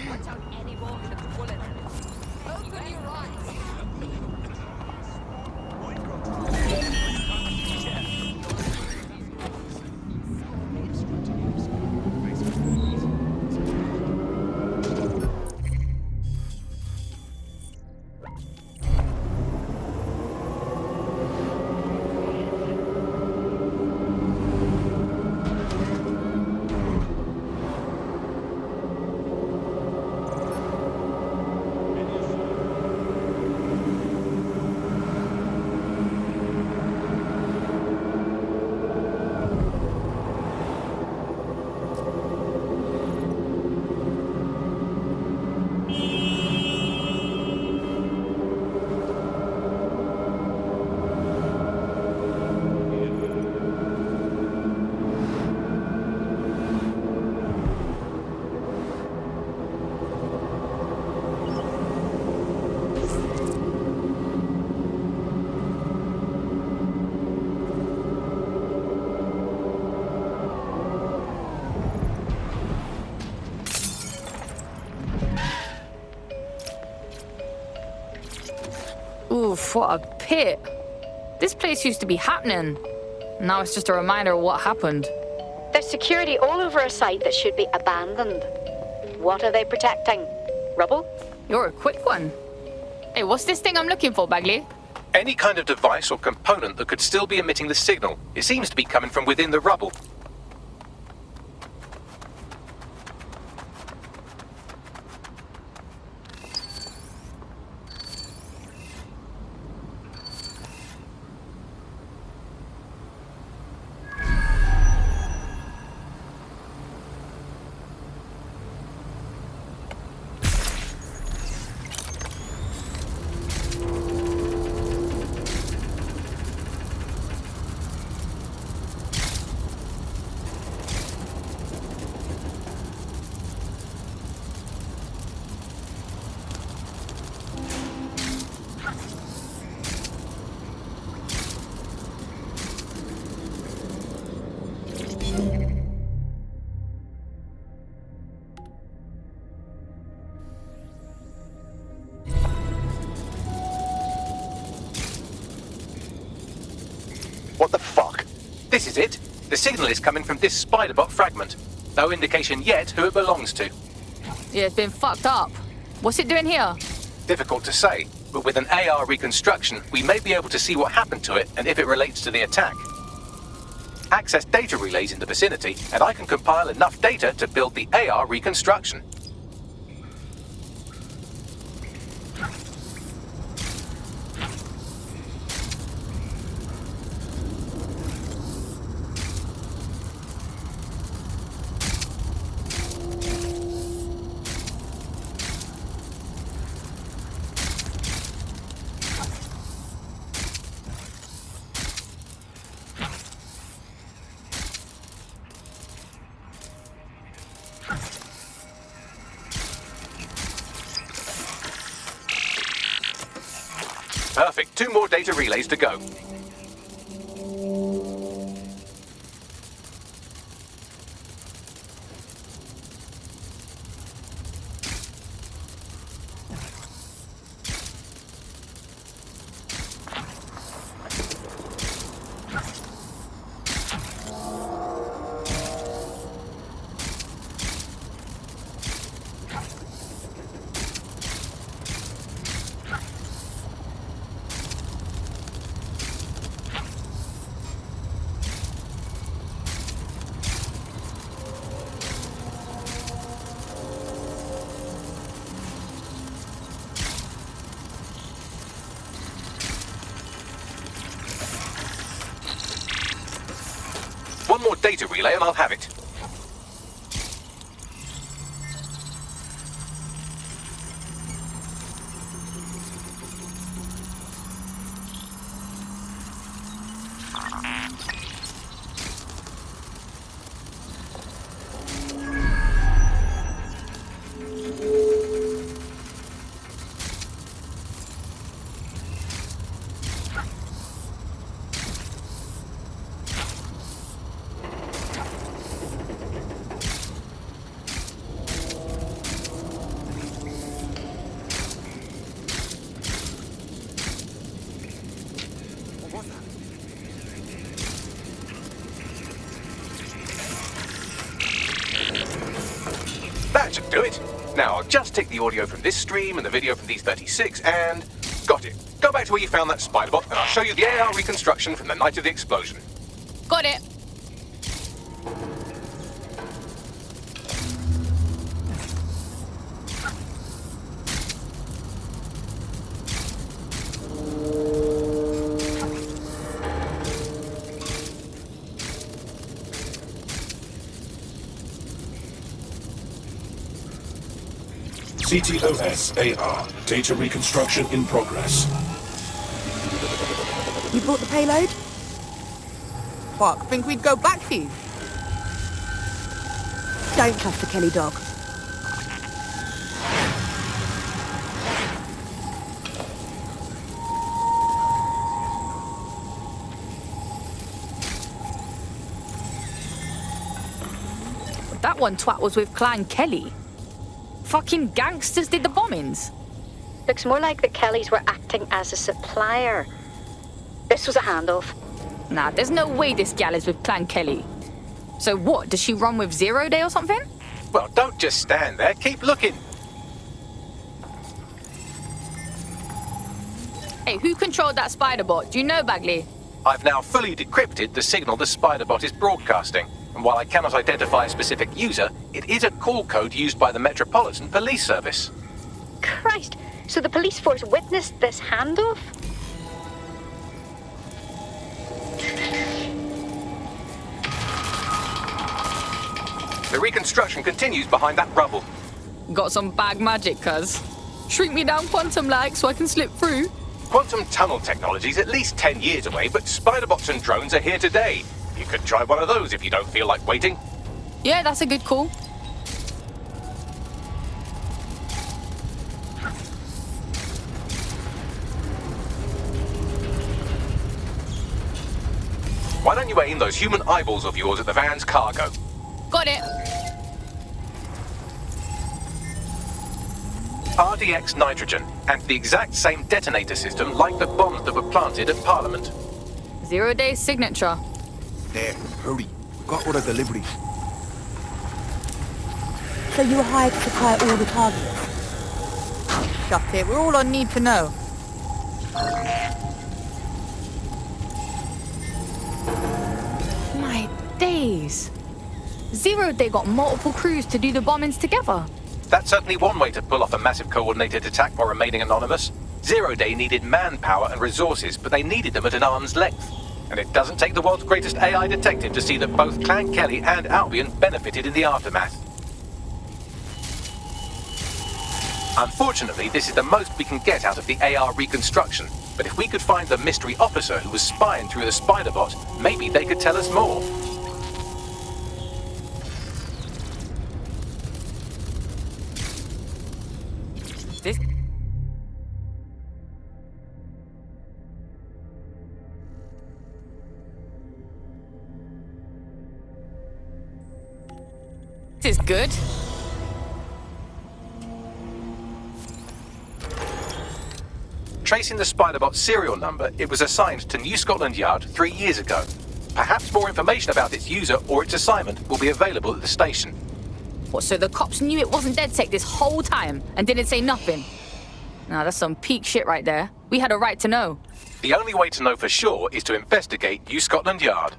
Watch out, any ball with a bullet. Open your eyes. Oof, what a pit. This place used to be happening. Now it's just a reminder of what happened. There's security all over a site that should be abandoned. What are they protecting? Rubble? You're a quick one. Hey, what's this thing I'm looking for, Bagley? Any kind of device or component that could still be emitting the signal. It seems to be coming from within the rubble. What the fuck? This is it. The signal is coming from this spiderbot fragment. No indication yet who it belongs to. Yeah, it's been fucked up. What's it doing here? Difficult to say, but with an AR reconstruction, we may be able to see what happened to it and if it relates to the attack. Access data relays in the vicinity, and I can compile enough data to build the AR reconstruction. Perfect. 2 more data relays to go. One more data relay and I'll have it. just take the audio from this stream and the video from these 36 and... Got it. Go back to where you found that spider bot and I'll show you the AR reconstruction from the night of the explosion. Got it. CTOS AR. Data reconstruction in progress. You brought the payload? Fuck, think we'd go back for you? Don't trust the Kelly dog. That one twat was with Clan Kelly. Fucking gangsters did the bombings. Looks more like the Kellys were acting as a supplier. This was a handoff. Nah, there's no way this gal is with Clan Kelly. So what, does she run with 0 Day or something? Well, don't just stand there. Keep looking. Hey, who controlled that spider bot? Do you know, Bagley? I've now fully decrypted the signal the spider bot is broadcasting. And while I cannot identify a specific user, it is a call code used by the Metropolitan Police Service. Christ, so the police force witnessed this handoff? The reconstruction continues behind that rubble. Got some bag magic, cuz. Shrink me down quantum-like so I can slip through. Quantum tunnel technology is at least 10 years away, but spider bots and drones are here today. You could try one of those if you don't feel like waiting. Yeah, that's a good call. Why don't you aim those human eyeballs of yours at the van's cargo? Got it. RDX nitrogen, and the exact same detonator system like the bombs that were planted at Parliament. 0 Day signature. There, hurry. We've got order deliveries. So you were hired to supply all the targets? Shut it, we're all on need to know. My days. 0 Day got multiple crews to do the bombings together. That's certainly one way to pull off a massive coordinated attack while remaining anonymous. 0 Day needed manpower and resources, but they needed them at an arm's length. And it doesn't take the world's greatest AI detective to see that both Clan Kelly and Albion benefited in the aftermath. Unfortunately, this is the most we can get out of the AR reconstruction. But if we could find the mystery officer who was spying through the spider bot, maybe they could tell us more. This is good. Tracing the Spiderbot's serial number, it was assigned to New Scotland Yard 3 years ago. Perhaps more information about its user or its assignment will be available at the station. What, so the cops knew it wasn't DedSec this whole time and didn't say nothing? Nah, that's some peak shit right there. We had a right to know. The only way to know for sure is to investigate New Scotland Yard.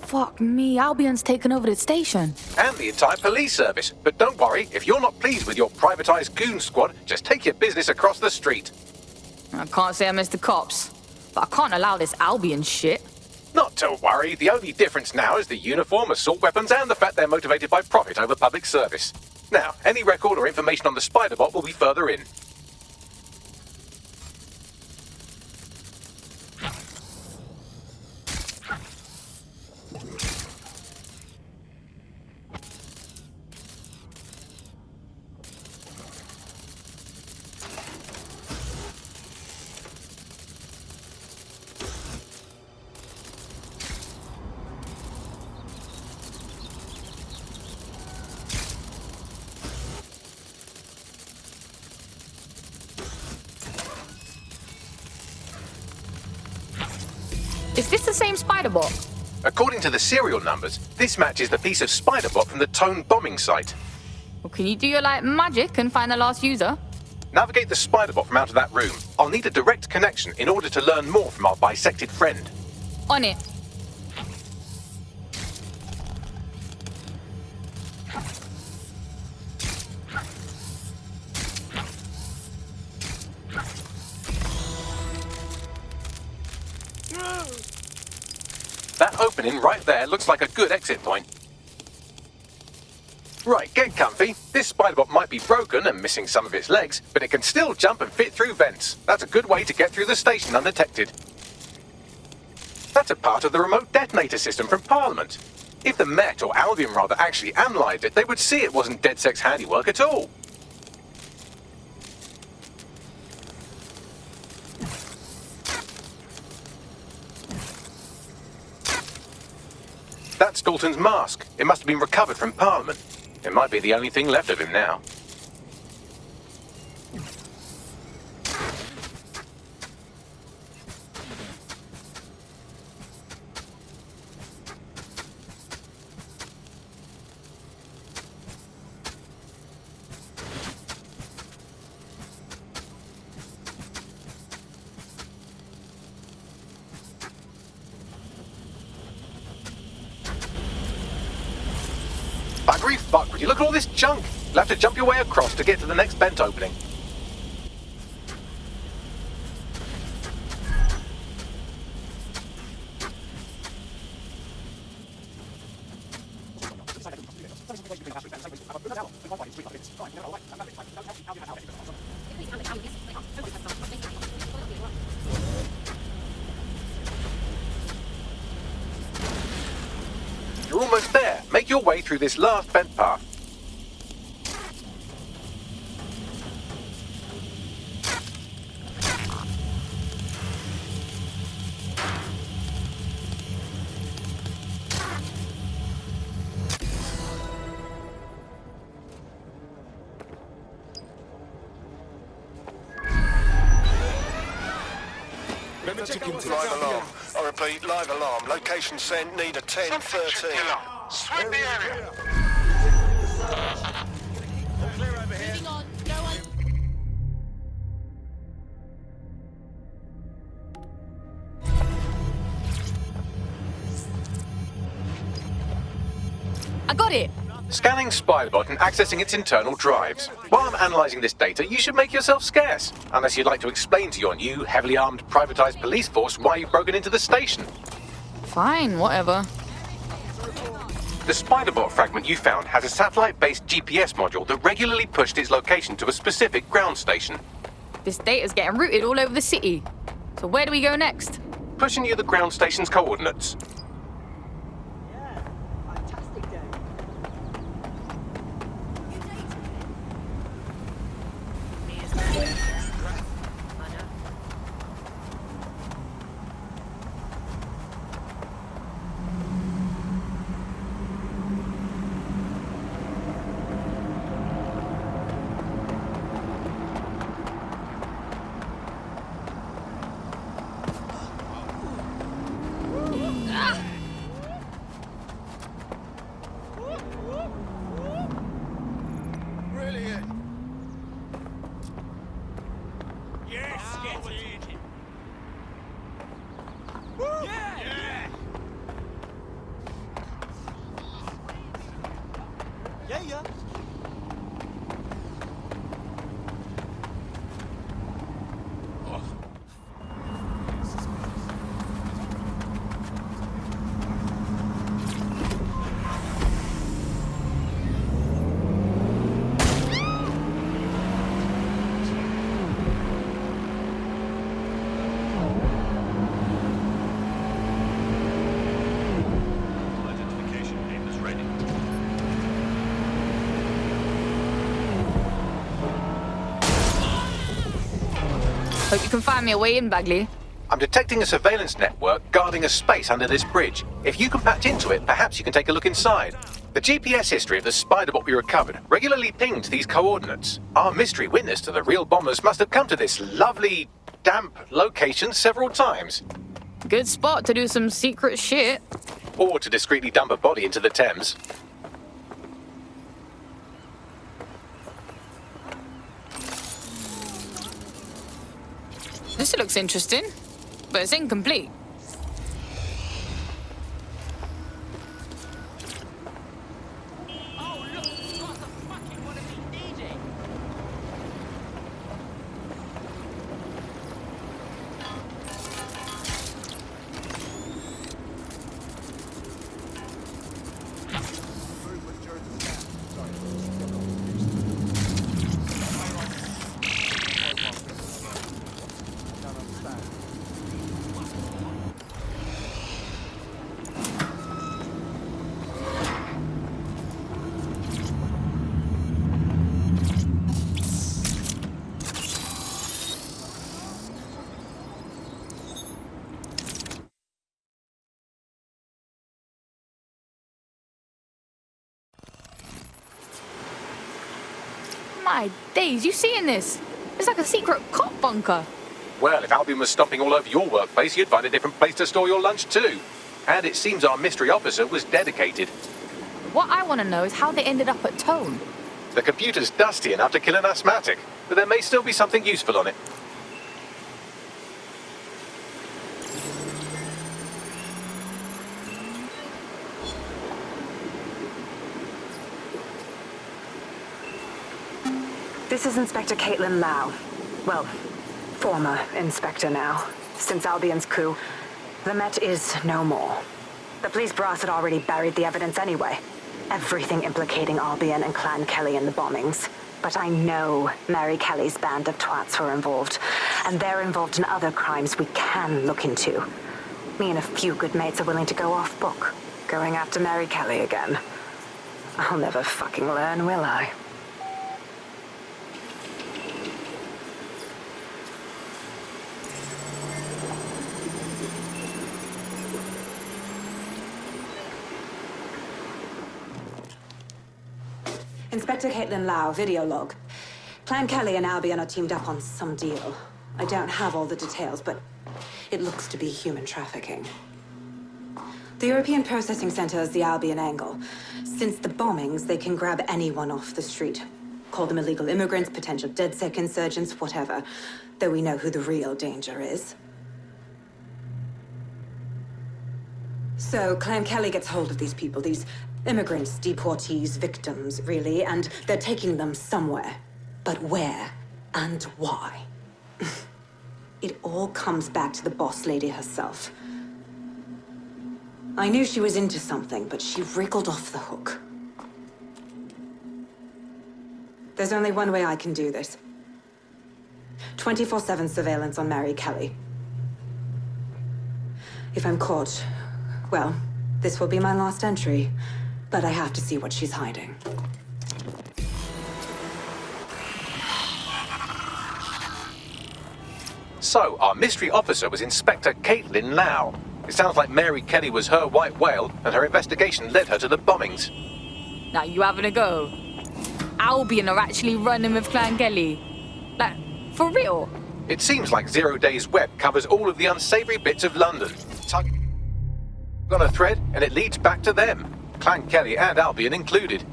Fuck me, Albion's taken over the station. And the entire police service. But don't worry, if you're not pleased with your privatized goon squad, just take your business across the street. I can't say I miss the cops, but I can't allow this Albion shit. Not to worry, the only difference now is the uniform, assault weapons, and the fact they're motivated by profit over public service. Now, any record or information on the Spider-Bot will be further in. Is this the same Spider-Bot? According to the serial numbers, this matches the piece of Spider-Bot from the Tone bombing site. Well, can you do your, magic and find the last user? Navigate the Spider-Bot from out of that room. I'll need a direct connection in order to learn more from our bisected friend. On it. That opening right there looks like a good exit point. Right, get comfy. This Spider-Bot might be broken and missing some of its legs, but it can still jump and fit through vents. That's a good way to get through the station undetected. That's a part of the remote detonator system from Parliament. If the Met, or Albion rather, actually analysed it, they would see it wasn't DedSec's handiwork at all. That's Dalton's mask. It must have been recovered from Parliament. It might be the only thing left of him now. Buggery fuck, would you look at all this junk? You'll have to jump your way across to get to the next vent opening. You're almost there. Make your way through this last vent path. Live alarm. I repeat, live alarm. Location sent, need a 1013. Sweep the area. Moving on. No one. I got it. Scanning Spider-Bot and accessing its internal drives. While I'm analysing this data, you should make yourself scarce. Unless you'd like to explain to your new, heavily armed, privatised police force why you've broken into the station. Fine, whatever. The Spider-Bot fragment you found has a satellite-based GPS module that regularly pushed its location to a specific ground station. This data's getting routed all over the city. So where do we go next? Pushing you the ground station's coordinates. Hope you can find me a way in, Bagley. I'm detecting a surveillance network guarding a space under this bridge. If you can patch into it, perhaps you can take a look inside. The GPS history of the spider bot we recovered regularly pinged these coordinates. Our mystery witness to the real bombers must have come to this lovely, damp location several times. Good spot to do some secret shit. Or to discreetly dump a body into the Thames. This looks interesting, but it's incomplete. My days, you seeing this? It's like a secret cop bunker. Well, if Albion was stomping all over your workplace, you'd find a different place to store your lunch too. And it seems our mystery officer was dedicated. What I want to know is how they ended up at Tone. The computer's dusty enough to kill an asthmatic, but there may still be something useful on it. This is Inspector Caitlin Lau. Well, former inspector now. Since Albion's coup, the Met is no more. The police brass had already buried the evidence anyway. Everything implicating Albion and Clan Kelly in the bombings. But I know Mary Kelly's band of twats were involved, and they're involved in other crimes we can look into. Me and a few good mates are willing to go off book, going after Mary Kelly again. I'll never fucking learn, will I? Inspector Caitlin Lau, video log. Clan Kelly and Albion are teamed up on some deal. I don't have all the details, but it looks to be human trafficking. The European Processing Center is the Albion angle. Since the bombings, they can grab anyone off the street. Call them illegal immigrants, potential DedSec insurgents, whatever. Though we know who the real danger is. So Clan Kelly gets hold of these people, these immigrants, deportees, victims, really, and they're taking them somewhere. But where and why? It all comes back to the boss lady herself. I knew she was into something, but she wriggled off the hook. There's only one way I can do this. 24/7 surveillance on Mary Kelly. If I'm caught, well, this will be my last entry. But I have to see what she's hiding. So, our mystery officer was Inspector Caitlin Lau. It sounds like Mary Kelly was her white whale, and her investigation led her to the bombings. Now you having a go? Albion are actually running with Clan Kelly. Like, for real? It seems like 0 Days Web covers all of the unsavory bits of London. Tug on a thread, and it leads back to them. Clan Kelly and Albion included.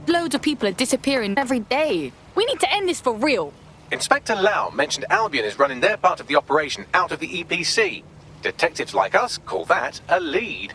Loads of people are disappearing every day. We need to end this for real. Inspector Lau mentioned Albion is running their part of the operation out of the EPC. Detectives like us call that a lead.